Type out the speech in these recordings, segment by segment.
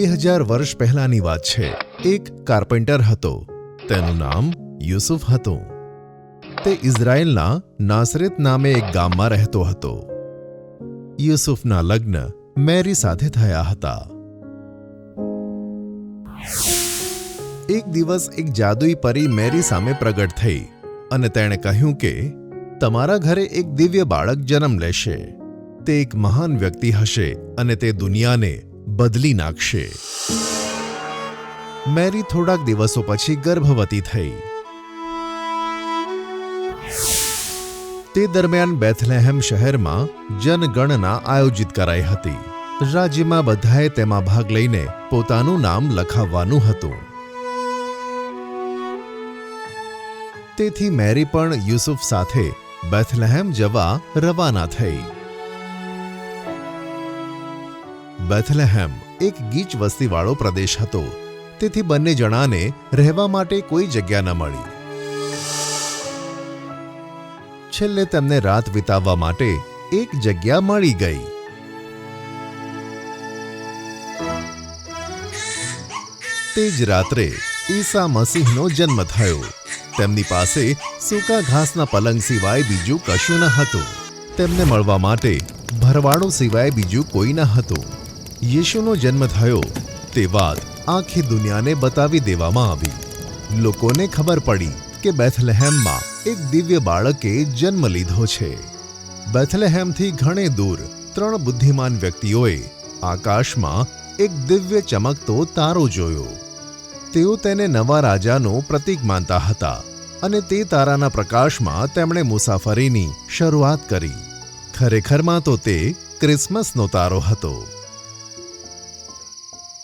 2000 વર્ષ પહેલાની વાત છે। એક કાર્પેન્ટર હતો, તેનું નામ યુસુફ હતું। તે ઇઝરાયેલના નાસરેત નામે એક ગામમાં રહેતો હતો। યુસુફના લગ્ન મેરી સાથે થયા હતા। એક દિવસ એક જાદુઈ પરી મેરી સામે પ્રગટ થઈ અને તેણે કહ્યું કે તમારા ઘરે એક દિવ્ય બાળક જન્મ લેશે। તે એક મહાન વ્યક્તિ હશે અને તે દુનિયાને બદલી નાખશે। મેરી થોડાક દિવસો પછી ગર્ભવતી થઈ। તે દરમિયાન બેથલેહેમ શહેરમાં જનગણના આયોજિત કરાઈ હતી। રાજ્યમાં બધાએ તેમાં ભાગ લઈને પોતાનું નામ લખાવવાનું હતું। તેથી મેરી પણ યુસુફ સાથે બેથલેહેમ જવા રવાના થઈ। બેથલેહેમ એક ગીચ વસ્તીવાળો પ્રદેશ હતો, તેથી બંને જણાને રહેવા માટે કોઈ જગ્યા ન મળી। છેલ્લે તેમને રાત વિતાવવા માટે એક જગ્યા મળી ગઈ। તે જ રાત્રે ઈસા મસીહનો જન્મ થયો। તેમની પાસે સૂકા ઘાસના પલંગ સિવાય બીજું કશું ન હતું। તેમને મળવા માટે ભરવાડો સિવાય બીજું કોઈ ન હતું। યીશુનો જન્મ થયો તે વાત આખી દુનિયાને બતાવી દેવામાં આવી। લોકોને ખબર પડી કે બેથલેહેમમાં એક દિવ્ય બાળકે જન્મ લીધો છે। બેથલેહેમથી ઘણે દૂર 3 બુદ્ધિમાન વ્યક્તિઓએ આકાશમાં એક દિવ્ય ચમકતો તારો જોયો। તેઓ તેને નવા રાજાનો પ્રતીક માનતા હતા અને તે તારાના પ્રકાશમાં તેમણે મુસાફરીની શરૂઆત કરી। ખરેખરમાં તો તે ક્રિસમસનો તારો હતો।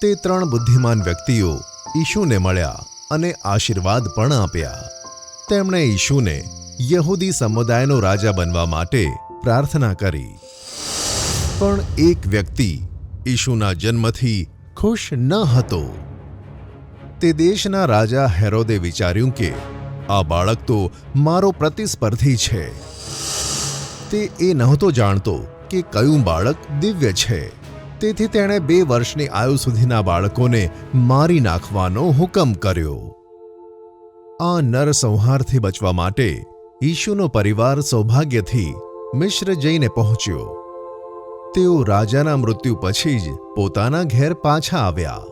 તે 3 બુદ્ધિમાન વ્યક્તિઓ ઈશુને મળ્યા અને આશીર્વાદ પણ આપ્યા। તેમણે ઈશુને યહૂદી સમુદાયનો રાજા બનવા માટે પ્રાર્થના કરી। પણ એક વ્યક્તિ ઈશુના જન્મથી ખુશ ન હતો। તે દેશના રાજા હેરોદે વિચાર્યું કે આ બાળક તો મારો પ્રતિસ્પર્ધી છે। તે એ નહોતો જાણતો કે કયું બાળક દિવ્ય છે। તેથી તેણે 2 વર્ષની આયુ સુધીના બાળકોને મારી નાખવાનો હુકમ કર્યો। આ નરસંહારથી બચવા માટે ઈશુનો પરિવાર સૌભાગ્યથી મિસ્ર જઈને પહોંચ્યો। તેઓ રાજાના મૃત્યુ પછી જ પોતાના ઘેર પાછા આવ્યા।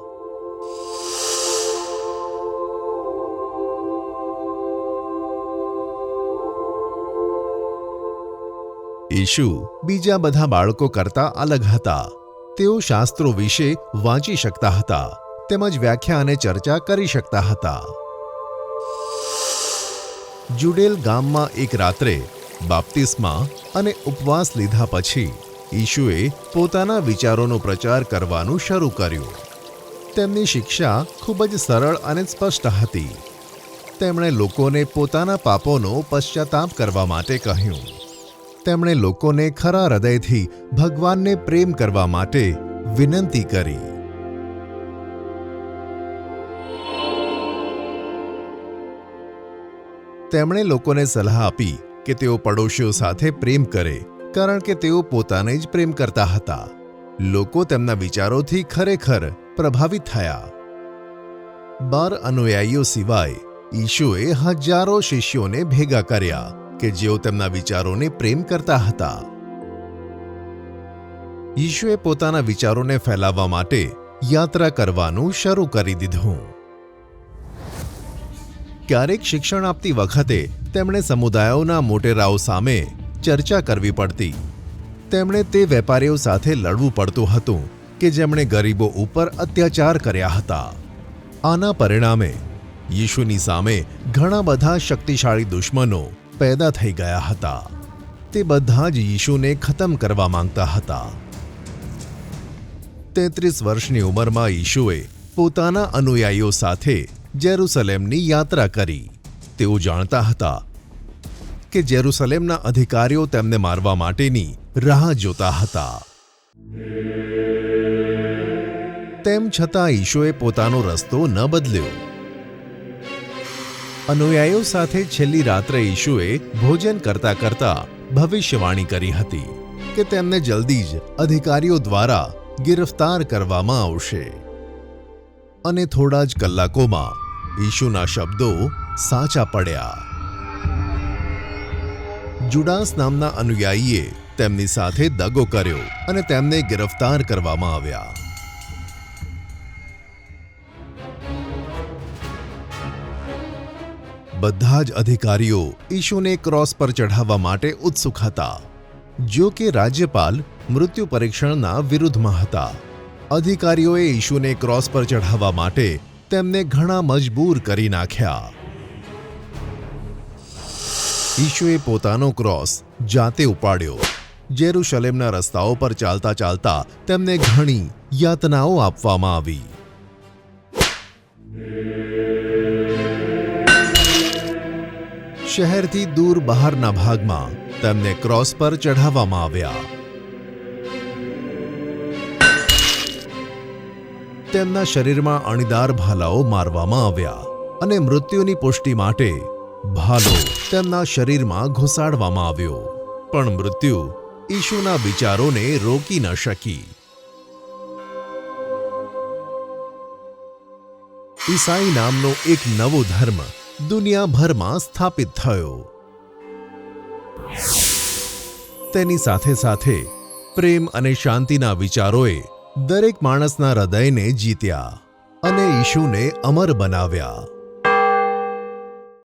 ઈશુ બીજા બધા બાળકો કરતાં અલગ હતા। તેઓ શાસ્ત્રો વિશે વાંચી શકતા હતા તેમજ વ્યાખ્યા અને ચર્ચા કરી શકતા હતા। જુડેલ ગામમાં એક રાત્રે બાપ્તિસ્મા અને ઉપવાસ લીધા પછી ઈશુએ પોતાના વિચારોનો પ્રચાર કરવાનું શરૂ કર્યું। તેમની શિક્ષા ખૂબ જ સરળ અને સ્પષ્ટ હતી। તેમણે લોકોને પોતાના પાપોનો પશ્ચાતાપ કરવા માટે કહ્યું। તેમણે લોકોને ખરા હૃદયથી ભગવાનને પ્રેમ કરવા માટે વિનંતી કરી। તેમણે લોકોને સલાહ આપી કે તેઓ પડોશીઓ સાથે પ્રેમ કરે, કારણ કે તેઓ પોતાને જ પ્રેમ કરતા હતા। લોકો તેમના વિચારોથી ખરેખર પ્રભાવિત થયા। 12 અનુયાયીઓ સિવાય ઈશુએ હજારો શિષ્યોને ભેગા કર્યા કે જેઓ તેમના વિચારોને પ્રેમ કરતા હતા। ઈશુએ પોતાના વિચારોને ફેલાવવા માટે યાત્રા કરવાનું શરૂ કરી દીધું। ક્યારેક શિક્ષણ આપતી વખતે તેમણે સમુદાયોના મોટેરાઓ સામે ચર્ચા કરવી પડતી। તેમણે તે વેપારીઓ સાથે લડવું પડતું હતું કે જેમણે ગરીબો ઉપર અત્યાચાર કર્યા હતા। આના પરિણામે યીશુની સામે ઘણા બધા શક્તિશાળી દુશ્મનો પેદા થઈ ગયા હતા। તે બધા જ યીશુને ખતમ કરવા માંગતા હતા। 33 વર્ષની ઉંમરમાં યીશુએ પોતાના અનુયાયીઓ સાથે જેરુસલેમની યાત્રા કરી। તેઓ જાણતા હતા કે જેરુસલેમના અધિકારીઓ તેમને મારવા માટેની રાહ જોતા હતા। તેમ છતાં યીશુએ પોતાનો રસ્તો ન બદલ્યો। અનુયાયીઓ સાથે છેલ્લી રાત્રે યીશુએ ભોજન કરતા કરતા ભવિષ્યવાણી કરી હતી કે તેમને જલ્દી જ અધિકારીઓ દ્વારા ગિરફ્તાર કરવામાં આવશે। અને થોડા જ કલાકોમાં ઈશુના શબ્દો સાચા પડ્યા. જુડાસ નામના અનુયાયીએ તેમની સાથે દગો કર્યો અને તેમને ગિરફ્તાર કરવામાં આવ્યા. બધા જ અધિકારીઓ ઈશુને ક્રોસ પર ચઢાવવા માટે ઉત્સુક હતા. જો કે રાજ્યપાલ મૃત્યુ પરીક્ષણના વિરુદ્ધમાં હતા. અધિકારીઓએ ઈશુને ક્રોસ પર ચઢાવવા માટે તેમને ઘણા મજબૂર કરી નાખ્યા. ઈશુએ પોતાનો ક્રોસ જાતે ઉપાડ્યો. જેરુશલેમના રસ્તાઓ પર ચાલતા ચાલતા તેમને ઘણી યાતનાઓ આપવામાં આવી. શહેરથી દૂર બહારના ભાગમાં તેમને ક્રોસ પર ચઢાવવામાં આવ્યા. તેમના શરીરમાં અણીદાર ભાલાઓ મારવામાં આવ્યા અને મૃત્યુની પુષ્ટિ માટે ભાલો તેમના શરીરમાં ઘુસાડવામાં આવ્યો. પણ મૃત્યુ ઈશુના વિચારોને રોકી ન શકી. ઈસાઈ નામનો એક નવો ધર્મ દુનિયાભરમાં સ્થાપિત થયો. તેની સાથે સાથે પ્રેમ અને શાંતિના વિચારોએ દરેક માણસના હૃદયને જીત્યા અને ઈશુને અમર બનાવ્યા.